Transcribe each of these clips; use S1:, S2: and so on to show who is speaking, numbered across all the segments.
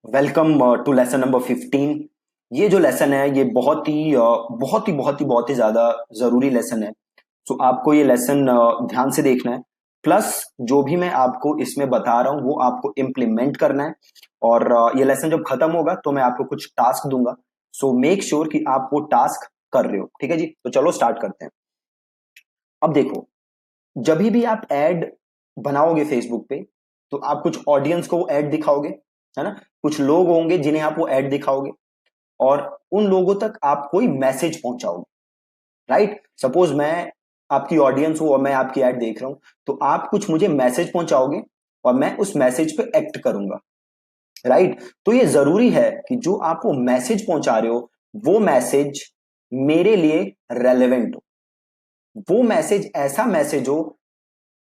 S1: Welcome to lesson number 15। ये जो lesson है ये बहुत ही ज्यादा जरूरी लेसन है। सो आपको ये लेसन ध्यान से देखना है। प्लस जो भी मैं आपको इसमें बता रहा हूँ वो आपको इम्प्लीमेंट करना है। और ये लेसन जब खत्म होगा तो मैं आपको कुछ टास्क दूंगा। सो मेक श्योर कि आप वो टास्क कर रहे हो। ठीक है जी, तो चलो स्टार्ट करते हैं। अब देखो, जब भी आप एड बनाओगे फेसबुक पे तो आप कुछ ऑडियंस को वो एड दिखाओगे, है ना। कुछ लोग होंगे जिन्हें आप वो एड दिखाओगे और उन लोगों तक आप कोई मैसेज पहुंचाओगे। राइट, सपोज मैं आपकी ऑडियंस हूं और मैं आपकी ऐड देख रहा हूं, तो आप कुछ मुझे मैसेज पहुंचाओगे और मैं उस मैसेज पे एक्ट करूंगा। राइट, तो ये जरूरी है कि जो आप वो मैसेज पहुंचा रहे हो वो मैसेज मेरे लिए रेलेवेंट हो। वो मैसेज ऐसा मैसेज हो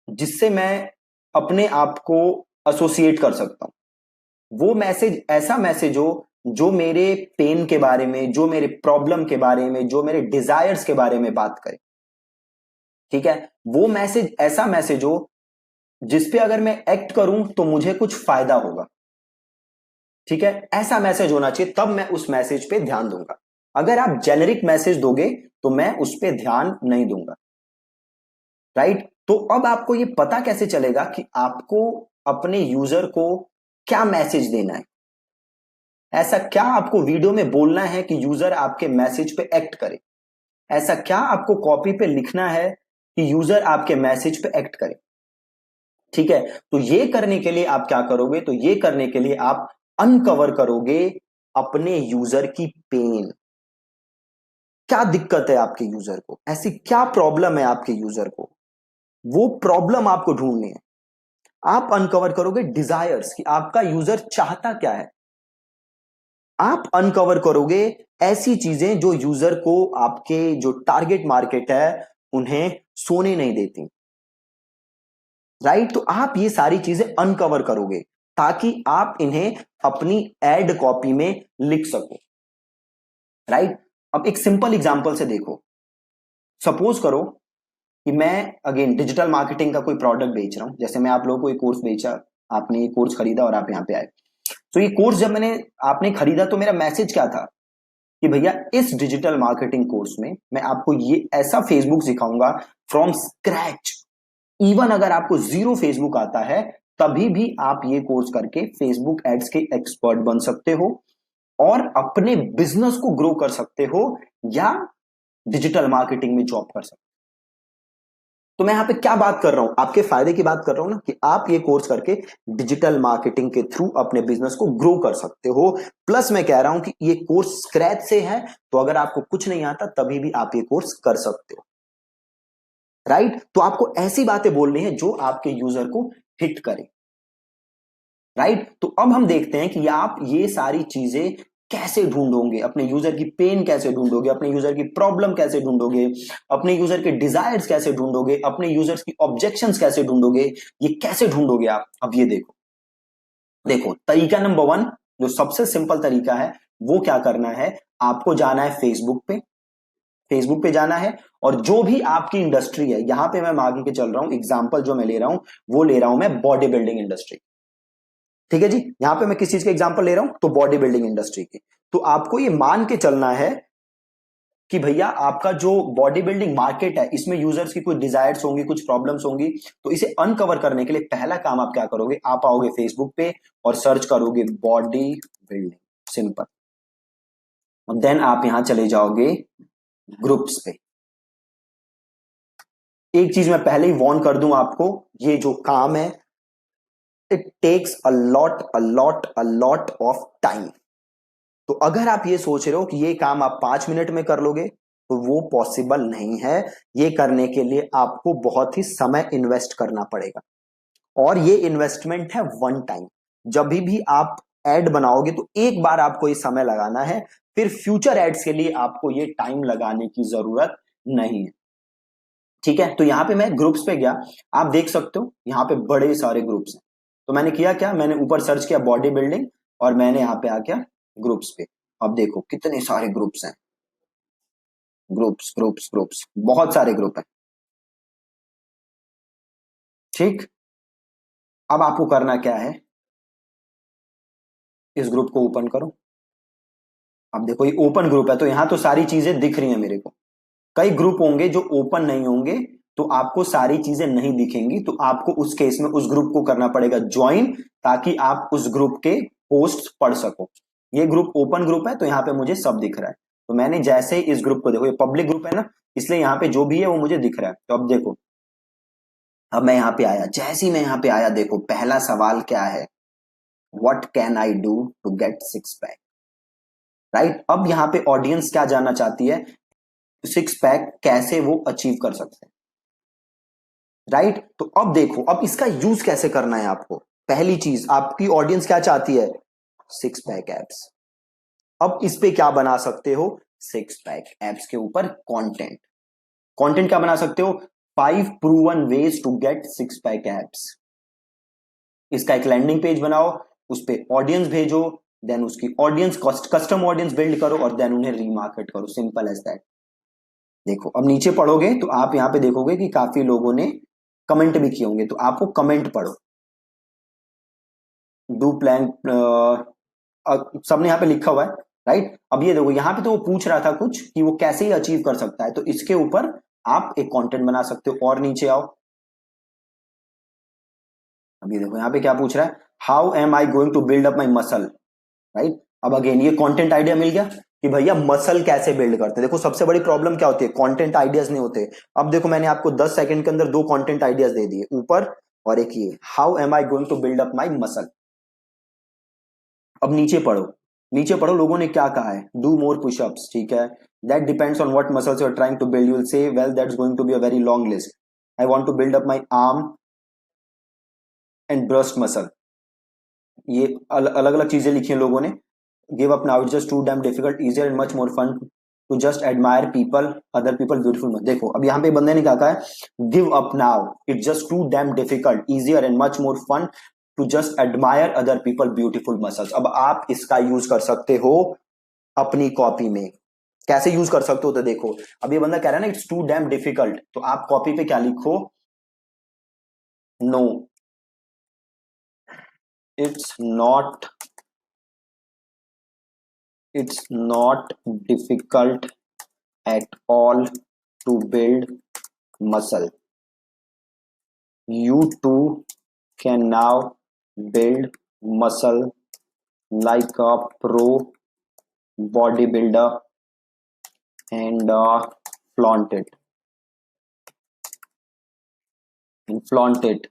S1: जिससे मैं अपने आप को एसोसिएट कर सकता हूं। वो मैसेज ऐसा मैसेज हो जो मेरे पेन के बारे में, जो मेरे प्रॉब्लम के बारे में, जो मेरे डिजायर्स के बारे में बात करे। ठीक है, वो मैसेज ऐसा मैसेज हो जिसपे अगर मैं एक्ट करूं तो मुझे कुछ फायदा होगा। ठीक है, ऐसा मैसेज होना चाहिए, तब मैं उस मैसेज पे ध्यान दूंगा। अगर आप जेनेरिक मैसेज दोगे तो मैं उस पे ध्यान नहीं दूंगा। राइट, तो अब आपको ये पता कैसे चलेगा कि आपको अपने यूजर को क्या मैसेज देना है। ऐसा क्या आपको वीडियो में बोलना है कि यूजर आपके मैसेज पे एक्ट करे। ऐसा क्या आपको कॉपी पे लिखना है कि यूजर आपके मैसेज पे एक्ट करे। ठीक है, तो ये करने के लिए आप क्या करोगे, तो ये करने के लिए आप अनकवर करोगे अपने यूजर की पेन। क्या दिक्कत है आपके यूजर को, ऐसी क्या प्रॉब्लम है आपके यूजर को, वो प्रॉब्लम आपको ढूंढनी है। आप अनकवर करोगे डिजायर्स कि आपका यूजर चाहता क्या है। आप अनकवर करोगे ऐसी चीजें जो यूजर को, आपके जो टारगेट मार्केट है, उन्हें सोने नहीं देती। राइट, तो आप ये सारी चीजें अनकवर करोगे ताकि आप इन्हें अपनी एड कॉपी में लिख सको। राइट, अब एक सिंपल एग्जांपल से देखो। सपोज करो कि मैं अगेन डिजिटल मार्केटिंग का कोई प्रोडक्ट बेच रहा हूं। जैसे मैं आप लोगों को एक कोर्स बेचा, आपने ये कोर्स खरीदा और आप यहां पे आए। तो ये कोर्स जब मैंने आपने खरीदा तो मेरा मैसेज क्या था कि भैया इस डिजिटल मार्केटिंग कोर्स में मैं आपको ये ऐसा फेसबुक सिखाऊंगा फ्रॉम स्क्रैच। इवन अगर आपको जीरो फेसबुक आता है तभी भी आप ये कोर्स करके फेसबुक एड्स के एक्सपर्ट बन सकते हो और अपने बिजनेस को ग्रो कर सकते हो या डिजिटल मार्केटिंग में जॉब कर सकते हो। तो मैं यहां पे क्या बात कर रहा हूं, आपके फायदे की बात कर रहा हूं ना, कि आप ये कोर्स करके डिजिटल मार्केटिंग के थ्रू अपने बिजनेस को ग्रो कर सकते हो। प्लस मैं कह रहा हूं कि ये कोर्स स्क्रैच से है, तो अगर आपको कुछ नहीं आता तभी भी आप ये कोर्स कर सकते हो। राइट, तो आपको ऐसी बातें बोलनी है जो आपके यूजर को हिट करे। राइट, तो अब हम देखते हैं कि आप ये सारी चीजें कैसे ढूंढोगे, अपने यूजर की पेन कैसे ढूंढोगे, अपने यूजर की प्रॉब्लम कैसे ढूंढोगे, अपने यूजर के डिजायर्स कैसे ढूंढोगे, अपने यूजर्स की ऑब्जेक्शंस कैसे ढूंढोगे। ये कैसे ढूंढोगे आप, अब ये देखो। देखो, तरीका नंबर 1, जो सबसे सिंपल तरीका है, वो क्या करना है, आपको जाना है फेसबुक पे। फेसबुक पे जाना है और जो भी आपकी इंडस्ट्री है, यहां पे मैं मांग के चल रहा हूं, एग्जांपल जो मैं ले रहा हूं वो ले रहा हूं मैं बॉडी बिल्डिंग इंडस्ट्री। ठीक है जी, यहां पे मैं किस चीज का एग्जांपल ले रहा हूं, तो बॉडी बिल्डिंग इंडस्ट्री की। तो आपको ये मान के चलना है कि भैया आपका जो बॉडी बिल्डिंग मार्केट है इसमें यूजर्स की कुछ डिजायर्स होंगी, कुछ प्रॉब्लम्स होंगी। तो इसे अनकवर करने के लिए पहला काम आप क्या करोगे, आप आओगे फेसबुक पे और सर्च करोगे बॉडी बिल्डिंग, सिंपल। और देन आप यहां चले जाओगे ग्रुप्स पे। एक चीज मैं पहले ही वार्न कर दूं आपको, ये जो काम है it takes a lot of time. तो अगर आप ये सोच रहे हो कि ये काम आप 5 मिनट में कर लोगे तो वो पॉसिबल नहीं है। ये करने के लिए आपको बहुत ही समय इन्वेस्ट करना पड़ेगा और ये इन्वेस्टमेंट है वन टाइम। जब भी आप एड बनाओगे तो एक बार आपको ये समय लगाना है, फिर फ्यूचर एड्स के लिए आपको ये टाइम लगाने की जरूरत नहीं है। ठीक है, तो यहां पे मैं ग्रुप्स पे गया। आप देख सकते हो यहां पे बड़े सारे ग्रुप्स हैं। तो मैंने किया क्या, मैंने ऊपर सर्च किया बॉडी बिल्डिंग और मैंने यहां पे आ गया ग्रुप्स पे। अब देखो कितने सारे ग्रुप्स हैं, ग्रुप्स ग्रुप्स ग्रुप्स, बहुत सारे ग्रुप हैं। ठीक, अब आपको करना क्या है, इस ग्रुप को ओपन करो। अब देखो ये ओपन ग्रुप है तो यहां तो सारी चीजें दिख रही हैं मेरे को। कई ग्रुप होंगे जो ओपन नहीं होंगे तो आपको सारी चीजें नहीं दिखेंगी, तो आपको उस केस में उस ग्रुप को करना पड़ेगा ज्वाइन, ताकि आप उस ग्रुप के पोस्ट पढ़ सको। ये ग्रुप ओपन ग्रुप है तो यहाँ पे मुझे सब दिख रहा है। तो मैंने जैसे इस ग्रुप को, देखो ये पब्लिक ग्रुप है ना, इसलिए यहाँ पे जो भी है वो मुझे दिख रहा है। तो अब देखो, अब मैं यहाँ पे आया, जैसे ही मैं यहाँ पे आया देखो पहला सवाल क्या है, what can I do to get six pack, right. अब यहाँ पे ऑडियंस क्या जानना चाहती है, सिक्स पैक कैसे वो अचीव कर सकते हैं, राइट। तो अब देखो, अब इसका यूज कैसे करना है आपको। पहली चीज, आपकी ऑडियंस क्या चाहती है, सिक्स पैक एप्स। अब इस पे क्या बना सकते हो, सिक्स पैक एप्स के ऊपर कंटेंट। कंटेंट क्या बना सकते हो, 5 proven ways to get six pack abs. इसका एक लैंडिंग पेज बनाओ, उस पे ऑडियंस भेजो, देन उसकी ऑडियंस कस्टम ऑडियंस बिल्ड करो और देन उन्हें रीमार्केट करो, सिंपल एज दैट। देखो अब नीचे पढ़ोगे तो आप यहां पे देखोगे कि काफी लोगों ने कमेंट भी किए होंगे, तो आपको कमेंट पढ़ो। डू प्लान, सबने यहाँ पे लिखा हुआ है, राइट। अब ये देखो यहाँ पे तो वो पूछ रहा था कुछ कि वो कैसे ही अचीव कर सकता है, तो इसके ऊपर आप एक कंटेंट बना सकते हो। और नीचे आओ, अब ये देखो यहाँ पे क्या पूछ रहा है, how am I going to build up my muscle, right. अब अगेन ये कंटेंट आइडिया मिल गया कि भैया मसल कैसे बिल्ड करते हैं। देखो सबसे बड़ी प्रॉब्लम क्या होती है, कंटेंट आइडियाज नहीं होते। अब देखो मैंने आपको 10 सेकंड के अंदर दो कंटेंट आइडियाज दे दिए, ऊपर और एक ये, how am I going to build up my muscle. अब नीचे पढ़ो, नीचे पढ़ो लोगों ने क्या कहा है, डू मोर पुशअप्स, ठीक है, that depends on what muscles you are trying to build, you will say well that's going to be a very long list, I want to build up my arm and breast muscle. ये अलग अलग चीजें लिखी हैं लोगों ने। Give up now, it's just too damn difficult, easier and much more fun to just admire people, other people beautiful. देखो अब यहाँ पे बंदे ने क्या कहा है, give up now, it's just too damn difficult, easier and much more fun to just admire other people beautiful muscles. अब आप इसका यूज कर सकते हो अपनी कॉपी में। कैसे यूज कर सकते हो, तो देखो अब ये बंदा कह रहा है ना इट्स टू डैम डिफिकल्ट, तो आप कॉपी पे क्या लिखो, no it's not, it's not difficult at all to build muscle. You too can now build muscle like a pro bodybuilder and flaunt it. And flaunt it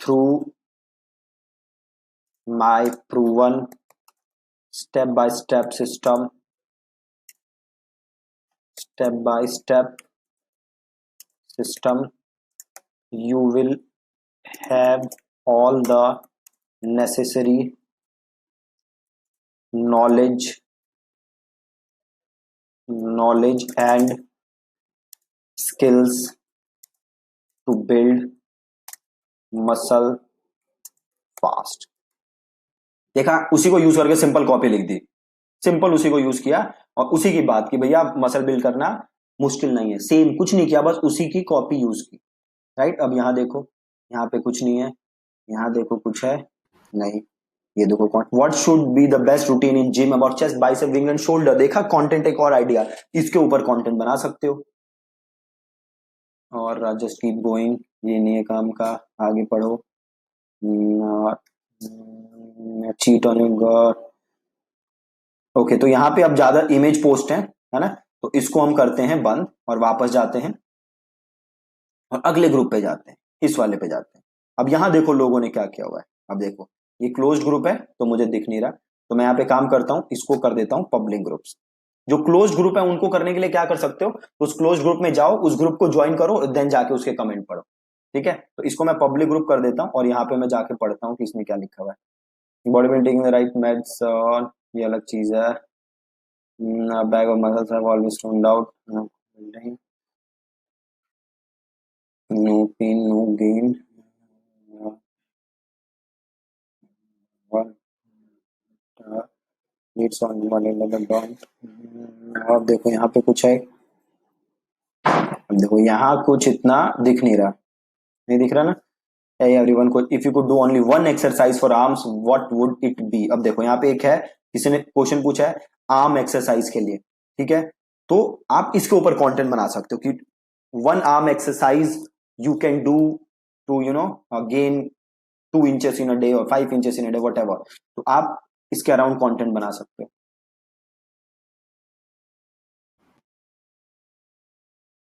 S1: through my proven step by step system, step by step system. You will have all the necessary knowledge and skills to build muscle fast। देखा, उसी को use करके simple copy लिख दी, simple उसी को use किया और उसी की बात की, भैया मसल बिल्ड करना मुश्किल नहीं है, सेम कुछ नहीं किया, बस उसी की कॉपी यूज की, राइट। अब यहाँ देखो, यहाँ पे कुछ नहीं है, यहाँ देखो कुछ है नहीं, ये देखो what should be the best routine in gym about chest bicep wing and shoulder. देखा कंटेंट, एक और आइडिया, इसके ऊपर कंटेंट बना सकते हो। और जस्ट कीप गोइंग, ये नहीं है काम का, आगे पढ़ो। Cheat on your, okay. तो यहाँ पे अब ज्यादा इमेज पोस्ट है ना, तो इसको हम करते हैं बंद और वापस जाते हैं और अगले ग्रुप पे जाते हैं, इस वाले पे जाते हैं। अब यहाँ देखो लोगों ने क्या किया हुआ है, अब देखो ये क्लोज्ड ग्रुप है तो मुझे दिख नहीं रहा, तो मैं यहाँ पे काम करता हूँ, इसको कर देता हूँ पब्लिक ग्रुप्स। जो क्लोज ग्रुप है उनको करने के लिए क्या कर सकते हो, उस क्लोज ग्रुप में जाओ, उस ग्रुप को ज्वाइन करो, देन जाके उसके कमेंट पढ़ो, ठीक है। तो इसको मैं पब्लिक ग्रुप कर देता हूँ और यहाँ पे मैं जाके पढ़ता हूँ कि इसमें क्या लिखा हुआ है। Body building taking the right meds, और ये अलग चीज है। Bag of muscles have always turned out, no pain no gain, needs on one level down. और देखो यहाँ पे कुछ है, अब देखो यहाँ कुछ इतना दिख नहीं रहा, नहीं दिख रहा ना, Hey everyone, if you could do only one exercise for arms, what would it be? अब देखो यहाँ पे एक है, किसी ने क्वेश्चन पूछा है आर्म एक्सरसाइज के लिए, ठीक है, तो आप इसके ऊपर कंटेंट बना सकते हो कि one arm exercise you can do to gain 2 inches in a day और 5 inches in a day, whatever, तो आप इसके अराउंड कंटेंट बना सकते हो।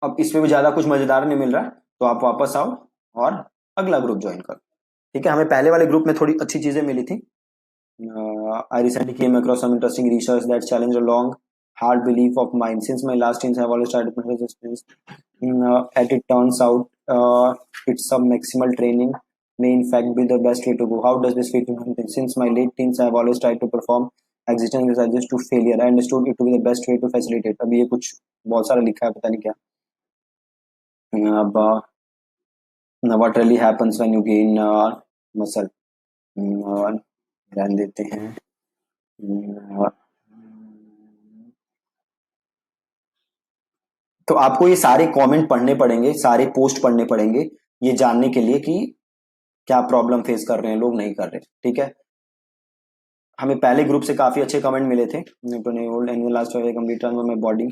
S1: अब इसमें भी ज्यादा कुछ मजेदार नहीं मिल रहा, तो आप वापस आओ और अगला ग्रुप ज्वाइन करो, ठीक है। हमें पहले वाले ग्रुप में थोड़ी अच्छी चीजें मिली थी। I recently came across some interesting research that challenged a long hard belief of mine. Since my last teens, I've always tried to put resistance. As it turns out, it's some maximal training may in fact be the best way to go. How does this fit into things? Since my late teens, I've always tried to perform existence exercises to failure. I understood it to be the best way to facilitate. अभी ये कुछ बहुत सारा लिखा है, पता नहीं क्या। अब what really happens when you gain muscle? ध्यान देते हैं। तो आपको ये सारे कमेंट पढ़ने पड़ेंगे, सारे पोस्ट पढ़ने पड़ेंगे, ये जानने के लिए कि क्या प्रॉब्लम फेस कर रहे हैं लोग, नहीं कर रहे, ठीक है। हमें पहले ग्रुप से काफी अच्छे कमेंट मिले थे। Body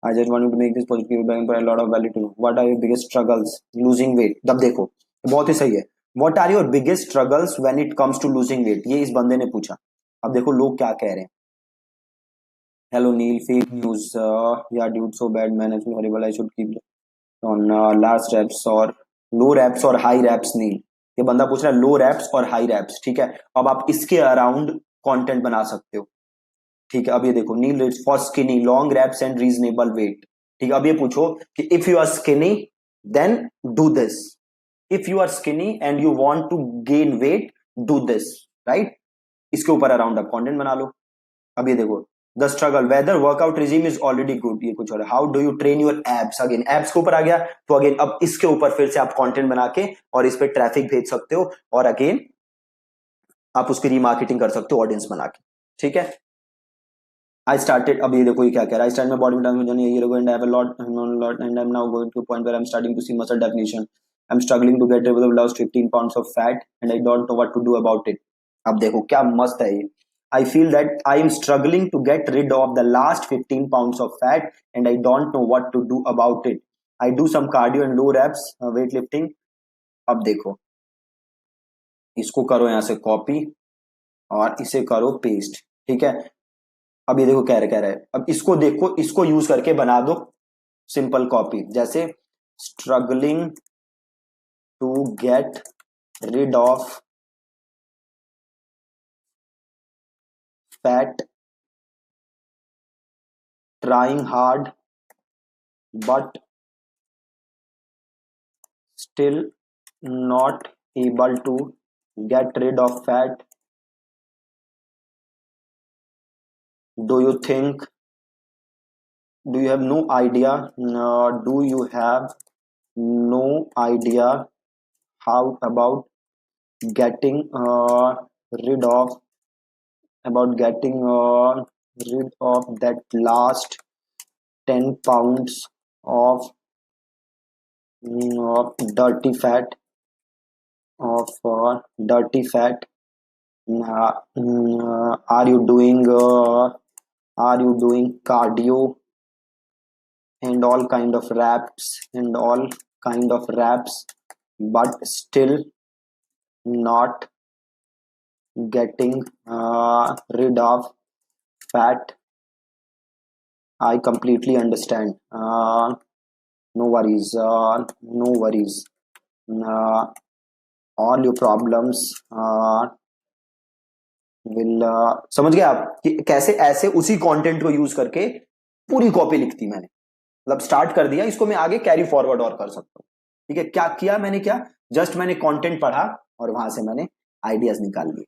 S1: I just wanted to make this positive feedback and put a lot of value to you. What are your biggest struggles? Losing weight. तब देखो बहुत ही सही है। What are your biggest struggles when it comes to losing weight? ये इस बंदे ने पूछा। अब देखो लोग क्या कह रहे हैं। Hello Neil, fake news. Yeah, dude, so bad man. It's horrible. I should keep on last reps or low reps or high reps. Neil, ये बंदा पूछ रहा है लो reps और high reps, ठीक है। अब आप इसके अराउंड कंटेंट बना सकते हो, ठीक है। अब ये देखो meal rates for skinny long wraps and reasonable weight, ठीक है। अब ये पूछो कि if you are skinny then do this, if you are skinny and you want to gain weight do this, right. इसके ऊपर अराउंड आप कंटेंट बना लो। अब ये देखो the struggle whether workout regime is already good, ये कुछ और है। How do you train your abs, again abs के ऊपर आ गया, तो अगेन अब इसके ऊपर फिर से आप कंटेंट बना के और इस पे ट्रैफिक भेज सकते हो और अगेन आप उसकी रीमार्केटिंग कर सकते हो ऑडियंस बना के, ठीक है। I started, अब ये देखो ये क्या कह रहा है। I started my bodybuilding journey a year ago and I have a lot and I'm now going to a point where I'm starting to see muscle definition. I'm struggling to get rid of the last 15 pounds of fat and I don't know what to do about it. अब देखो क्या मस्त है ये। I feel that I am struggling to get rid of the last 15 pounds of fat and I don't know what to do about it. I do some cardio and low reps weightlifting. अब देखो इसको करो यहाँ से copy और इसे करो paste, ठीक है। अब ये देखो कह रहा है, अब इसको देखो, इसको यूज करके बना दो सिंपल कॉपी, जैसे struggling to get rid of fat, trying hard but still not able to get rid of fat, do you have no idea, do you have no idea how about getting rid of that last 10 pounds of dirty fat are you doing cardio and all kind of reps but still not getting rid of fat? I completely understand. No worries. All your problems will समझ गए आप कि कैसे ऐसे उसी content को use करके पूरी कॉपी लिखती मैंने, मतलब स्टार्ट कर दिया, इसको मैं आगे कैरी फॉरवर्ड और कर सकता हूँ, ठीक है। क्या किया मैंने, क्या जस्ट मैंने कंटेंट पढ़ा और वहां से मैंने आइडियाज निकाल लिए।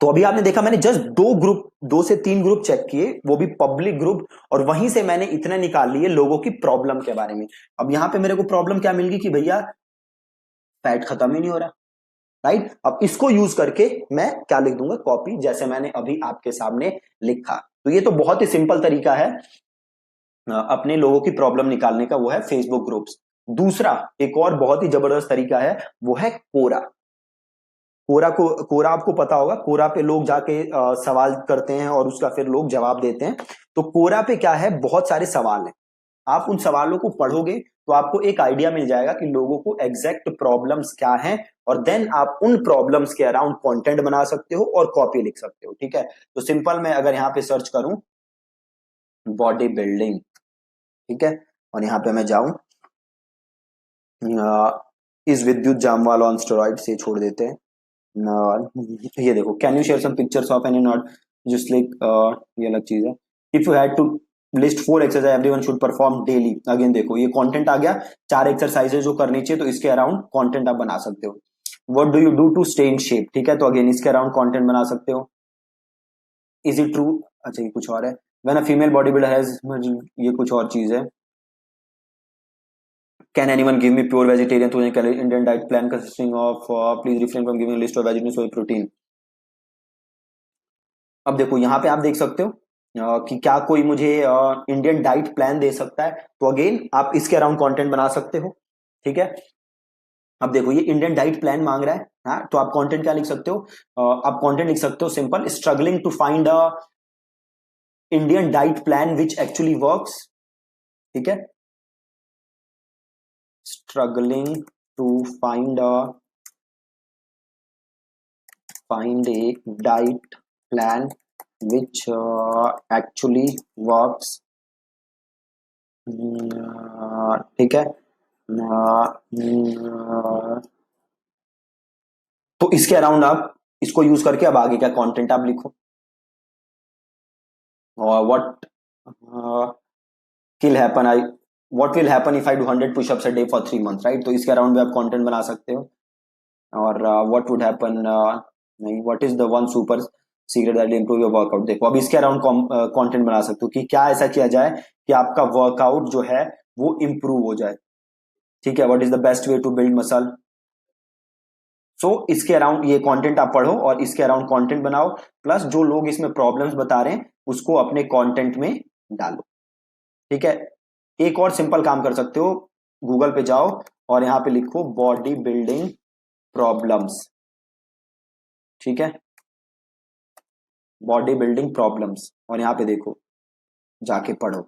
S1: तो अभी आपने देखा मैंने जस्ट 2 से 3 ग्रुप चेक किए, वो भी पब्लिक ग्रुप, और वहीं से मैंने इतने निकाल लिए लोगों की प्रॉब्लम के बारे में। अब यहां पे मेरे को प्रॉब्लम क्या मिल गई कि भैया फैट खत्म ही नहीं हो रहा, राइट। अब इसको यूज करके मैं क्या लिख दूंगा, कॉपी, जैसे मैंने अभी आपके सामने लिखा। तो ये तो बहुत ही सिंपल तरीका है अपने लोगों की प्रॉब्लम निकालने का, वो है फेसबुक ग्रुप्स। दूसरा एक और बहुत ही जबरदस्त तरीका है, वो है कोरा। कोरा आपको पता होगा, कोरा पे लोग जाके सवाल करते हैं और उसका फिर लोग जवाब देते हैं। तो कोरा पे क्या है, बहुत सारे सवाल हैं। आप उन सवालों को पढ़ोगे तो आपको एक आइडिया मिल जाएगा कि लोगों को एग्जैक्ट प्रॉब्लम्स क्या हैं, और देन आप उन प्रॉब्लम्स के अराउंड कंटेंट बना सकते हो और कॉपी लिख सकते हो। ठीक है, तो सिंपल मैं अगर यहाँ पे सर्च करूं बॉडी बिल्डिंग, ठीक है, और यहाँ पे मैं जाऊं इस विद्युत जामवाल ऑन स्टेरॉइड से छोड़ देते हैं। ये देखो, can you share some pictures of any not just like, ये अलग चीज है। If you had to list 4 exercise everyone should perform daily, again देखो ये कंटेंट आ गया, 4 एक्सरसाइजेज जो करनी चाहिए, तो इसके अराउंड कंटेंट आप बना सकते हो। What do you do to stay in shape, ठीक है, तो अगेन इसके अराउंड कंटेंट बना सकते हो। इज इट ट्रू, अच्छा ये कुछ और है। When a female body builder has, ये कुछ और चीज है। Can anyone give me pure vegetarian to Indian diet plan consisting of please refrain from giving a list of vegetarian soy protein। अब देखो यहाँ पे आप देख सकते हो कि क्या कोई मुझे इंडियन डाइट प्लान दे सकता है, तो अगेन आप इसके अराउंड कंटेंट बना सकते हो। ठीक है, अब देखो ये इंडियन डाइट प्लान मांग रहा है, हाँ, तो आप कंटेंट क्या लिख सकते हो, आप कंटेंट लिख सकते हो simple, struggling to find a Indian diet plan which actually works. ठीक है, struggling to find a diet plan which actually works। ठीक है, तो इसके अराउंड आप इसको यूज करके अब आगे क्या कंटेंट आप लिखो। What will happen I what will happen if I do 100 pushups a day for 3 month, right, तो इसके अराउंड भी आप कंटेंट बना सकते हो। और व्हाट वुड हैपन, नहीं, what is the one super secret that will improve your workout, देखो अब इसके अराउंड कंटेंट बना सकते हो कि क्या ऐसा किया जाए कि आपका वर्कआउट जो है वो इंप्रूव हो जाए। ठीक है, what is the best way to build muscle. So इसके अराउंड ये कंटेंट आप पढ़ो और इसके अराउंड कंटेंट बनाओ, प्लस जो लोग इसमें प्रॉब्लम्स बता रहे हैं उसको अपने कंटेंट में डालो। ठीक है, एक और सिंपल काम कर सकते हो, गूगल पे जाओ और यहाँ पे लिखो बॉडी बिल्डिंग प्रॉब्लम्स। ठीक है, बॉडी बिल्डिंग प्रॉब्लम्स, और यहाँ पे देखो जाके पढ़ो।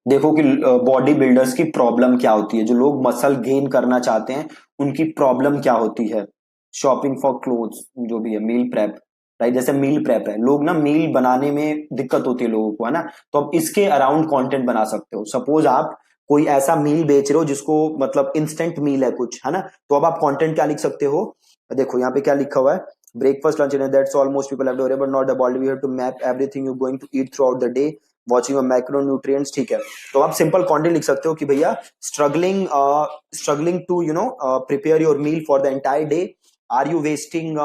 S1: देखो कि बॉडी बिल्डर्स की प्रॉब्लम क्या होती है, जो लोग मसल गेन करना चाहते हैं उनकी प्रॉब्लम क्या होती है। शॉपिंग फॉर क्लोथ्स, जो भी है, मील प्रेप, राइट, जैसे मील प्रेप है, लोग ना मील बनाने में दिक्कत होती है लोगों को, है ना, तो अब इसके अराउंड कंटेंट बना सकते हो। सपोज आप कोई ऐसा मील बेच रहे हो जिसको मतलब इंस्टेंट मील है कुछ, है ना, तो अब आप कंटेंट क्या लिख सकते हो, देखो यहाँ पे क्या लिखा हुआ है, breakfast lunch dinner that's all most people have to worry but not the body, we have to map everything you going to eat throughout the day, watching macronutrients. ठीक है, तो आप सिंपल कंटेंट लिख सकते हो कि भैया struggling to prepare your meal for the entire day, are you wasting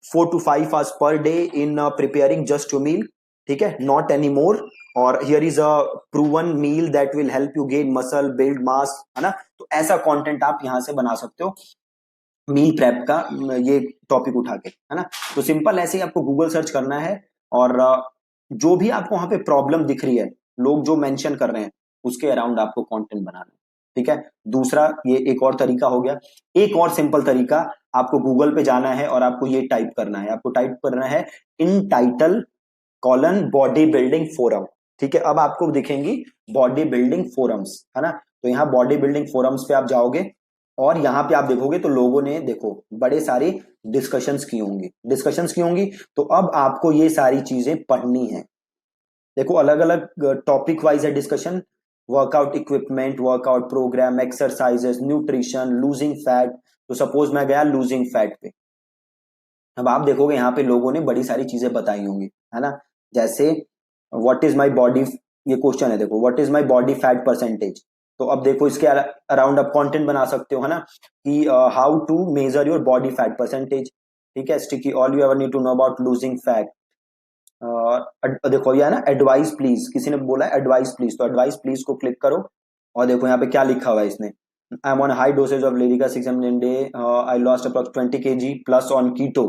S1: 4 to 5 hours per day in preparing just your meal, ठीक है, नॉट एनी मोर, और here is a proven meal that will help you gain muscle build mass, है ना, तो ऐसा content आप यहां से बना सकते हो मील प्रेप का, ये टॉपिक उठा के, है ना। तो सिंपल ऐसे ही आपको गूगल सर्च करना है और जो भी आपको वहां पे प्रॉब्लम दिख रही है, लोग जो मेंशन कर रहे हैं उसके अराउंड आपको कंटेंट बनाना है। ठीक है, दूसरा ये एक और तरीका हो गया। एक और सिंपल तरीका, आपको गूगल पे जाना है और आपको ये टाइप करना है, आपको टाइप करना है इन title colon body building forum. ठीक है, अब आपको दिखेंगी बॉडी बिल्डिंग फोरम्स, है ना, तो यहाँ बॉडी बिल्डिंग फोरम्स पे आप जाओगे और यहाँ पे आप देखोगे तो लोगों ने देखो बड़े सारे डिस्कशंस की होंगी, तो अब आपको ये सारी चीजें पढ़नी है। देखो अलग अलग टॉपिक वाइज है discussion, workout equipment, workout program, exercises, nutrition, losing fat. तो सपोज मैं गया लूजिंग फैट पे, अब आप देखोगे यहाँ पे लोगों ने बड़ी सारी चीजें बताई होंगी, है ना, जैसे व्हाट इज माई बॉडी, ये क्वेश्चन है देखो, what is my body fat percentage, तो अब देखो इसके अराउंड आप कंटेंट बना सकते हो, है ना, कि how to measure your body fat percentage. ठीक है, sticky all you ever need to know about losing fat. देखो ये है ना, एडवाइस प्लीज, किसी ने बोला एडवाइस प्लीज, तो एडवाइस प्लीज को क्लिक करो और देखो यहाँ पे क्या लिखा हुआ है इसने, I am on high dosage of Lyrica 600 in day, I lost approx 20 kg plus on keto,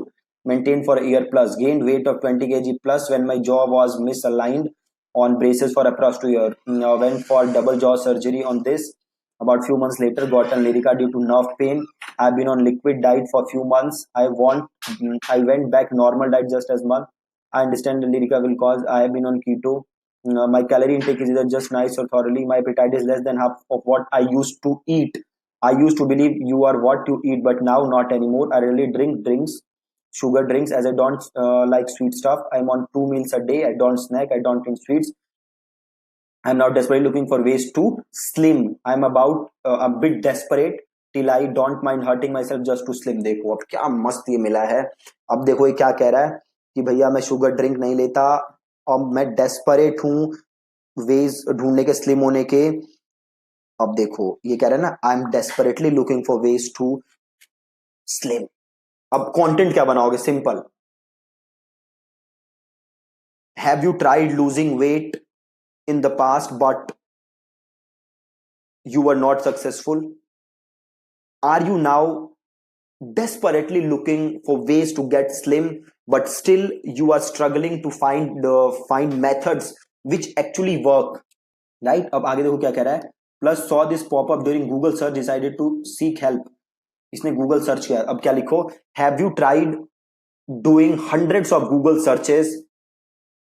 S1: maintained for a year plus, gained weight of 20 kg plus when my jaw was misaligned on braces for approx 2 years. Went for double jaw surgery on this. About few months later, got on Lyrica due to nerve pain. I've been on liquid diet for few months. I went back normal diet just as month. I understand the Lyrica will cause. I have been on keto. My calorie intake is either just nice or thoroughly. My appetite is less than half of what I used to eat. I used to believe you are what you eat, but now not anymore. I really drink drinks, sugar drinks, as I don't like sweet stuff. I'm on 2 meals a day. I don't snack. I don't drink sweets. I'm now desperately looking for ways to slim. I'm about a bit desperate till I don't mind hurting myself just to slim. देखो अब क्या मस्त ये मिला है. अब देखो ये क्या कह रहा है कि भैया मैं शुगर ड्रिंक नहीं लेता और मैं डेस्परेट हूँ वेज ढूंढने के स्लिम होने के. अब देखो ये कह रहा है ना, I am desperately looking for ways to slim. अब कंटेंट क्या बनाओगे? Simple. Have you tried losing weight in the past but you were not successful? Are you now desperately looking for ways to get slim but still you are struggling to find methods which actually work, right? अब आगे देखो क्या कह रहा है. Plus saw this pop up during Google search, decided to seek help. इसने Google search किया. अब क्या लिखो? Have you tried doing hundreds of Google searches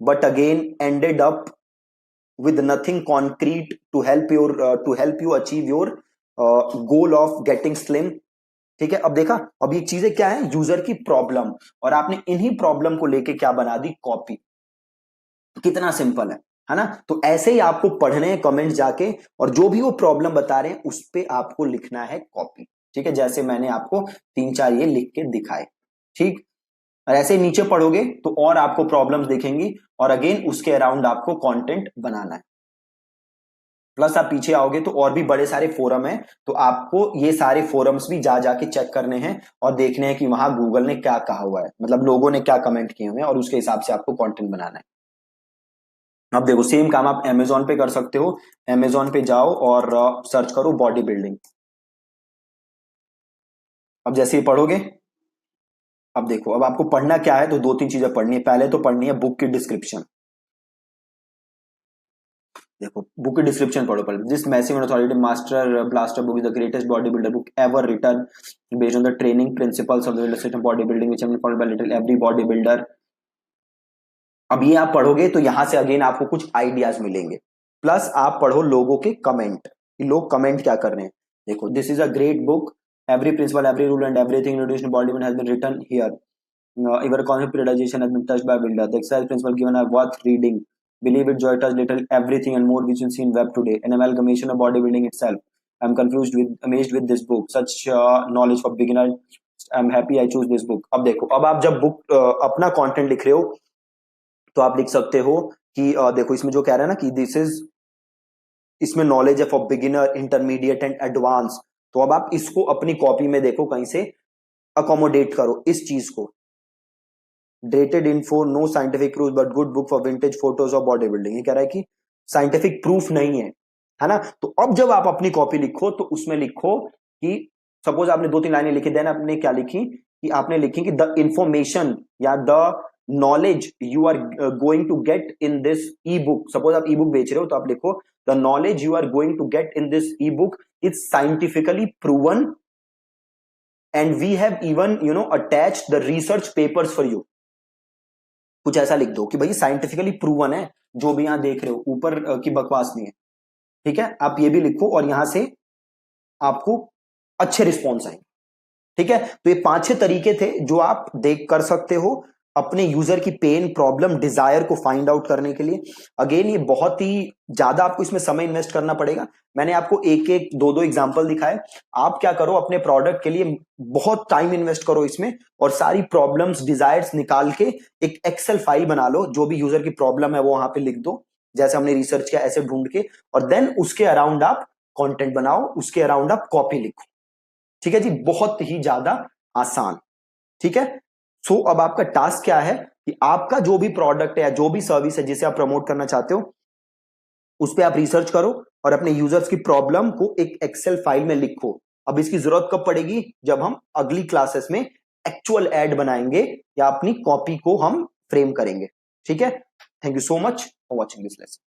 S1: but again ended up with nothing concrete to help you achieve your goal of getting slim? ठीक है. अब देखा, अब ये चीजें क्या है? यूजर की प्रॉब्लम, और आपने इन्हीं प्रॉब्लम को लेके क्या बना दी? कॉपी. कितना सिंपल है ना? तो ऐसे ही आपको पढ़ने हैं कमेंट जाके, और जो भी वो प्रॉब्लम बता रहे हैं उस पे आपको लिखना है कॉपी. ठीक है, जैसे मैंने आपको 3-4 ये लिख के दिखाए. ठीक. और ऐसे नीचे पढ़ोगे तो और आपको प्रॉब्लम्स दिखेंगी, और अगेन उसके अराउंड आपको कंटेंट बनाना है. प्लस आप पीछे आओगे तो और भी बड़े सारे फोरम हैं, तो आपको ये सारे फोरम्स भी जाके चेक करने हैं और देखने हैं कि वहां गूगल ने क्या कहा हुआ है, मतलब लोगों ने क्या कमेंट किए हुए हैं, और उसके हिसाब से आपको कंटेंट बनाना है. अब देखो सेम काम आप अमेजोन पे कर सकते हो. अमेजोन पे जाओ और सर्च करो बॉडी बिल्डिंग. अब जैसे ही पढ़ोगे, अब देखो अब आपको पढ़ना क्या है, तो 2-3 चीजें पढ़नी है. पहले तो पढ़नी है बुक की डिस्क्रिप्शन. देखो बुक की डिस्क्रिप्शन पढ़ो पहले. This massive and authority master blaster book is the greatest body builder book ever written based on the training principles of the illustrative body building which have been followed by little every body builder. अब ये आप पढ़ोगे तो यहां से again आपको कुछ ideas मिलेंगे. प्लस आप पढ़ो लोगों के कमेंट, लोग कमेंट क्या कर रहे हैं. देखो this is a great book, every principle, every rule and everything introduced in body has been written here. Even concept periodization has been touched by builder. The exercise principle given are worth reading. Believe it, joy touch little everything and more which you see in web today. An amalgamation of bodybuilding itself. I'm amazed with this book. Such knowledge for beginner. I'm happy I choose this book. अब देखो, अब आप जब book अपना content लिख रहे हो तो आप लिख सकते हो कि देखो इसमें जो कह रहा है ना कि दिस इज, इसमें नॉलेज है for beginner, intermediate and advance. तो अब आप इसको अपनी कॉपी में देखो कहीं से अकोमोडेट करो इस चीज को. Dated info, no scientific proof but good book for vintage photos of body building. ये कह रहा है कि साइंटिफिक प्रूफ नहीं है ना? तो अब जब आप अपनी कॉपी लिखो तो उसमें लिखो कि सपोज आपने 2-3 लाइनें लिखी, देन आपने क्या लिखी कि आपने लिखी कि द इंफॉर्मेशन या the knowledge you are going to get in this e book. Suppose आप ई बुक बेच रहे हो तो आप लिखो the knowledge you are going to get in this e book is scientifically proven and we have even attached the research papers for you. कुछ ऐसा लिख दो कि भाई साइंटिफिकली प्रूवन है जो भी यहां देख रहे हो, ऊपर की बकवास नहीं है. ठीक है, आप ये भी लिखो और यहां से आपको अच्छे रिस्पॉन्स आएंगे. ठीक है, तो ये 5-6 तरीके थे जो आप देख कर सकते हो अपने यूजर की पेन, प्रॉब्लम, डिजायर को फाइंड आउट करने के लिए. अगेन ये बहुत ही ज्यादा आपको इसमें समय इन्वेस्ट करना पड़ेगा. मैंने आपको 1-1, 2-2 एग्जांपल दिखाए. आप क्या करो, अपने प्रोडक्ट के लिए बहुत टाइम इन्वेस्ट करो इसमें और सारी प्रॉब्लम्स, डिजायर्स निकाल के एक एक्सेल फाइल बना लो. जो भी यूजर की प्रॉब्लम है वो वहां पे लिख दो, जैसे हमने रिसर्च किया ऐसे ढूंढ के, और देन उसके अराउंड आप कंटेंट बनाओ, उसके अराउंड आप कॉपी लिखो. ठीक है जी, बहुत ही ज्यादा आसान. ठीक है, सो अब आपका टास्क क्या है कि आपका जो भी प्रोडक्ट है या जो भी सर्विस है जिसे आप प्रमोट करना चाहते हो उस पर आप रिसर्च करो और अपने यूजर्स की प्रॉब्लम को एक एक्सेल फाइल में लिखो. अब इसकी जरूरत कब पड़ेगी? जब हम अगली क्लासेस में एक्चुअल एड बनाएंगे या अपनी कॉपी को हम फ्रेम करेंगे. ठीक है, thank you so much for watching this lesson.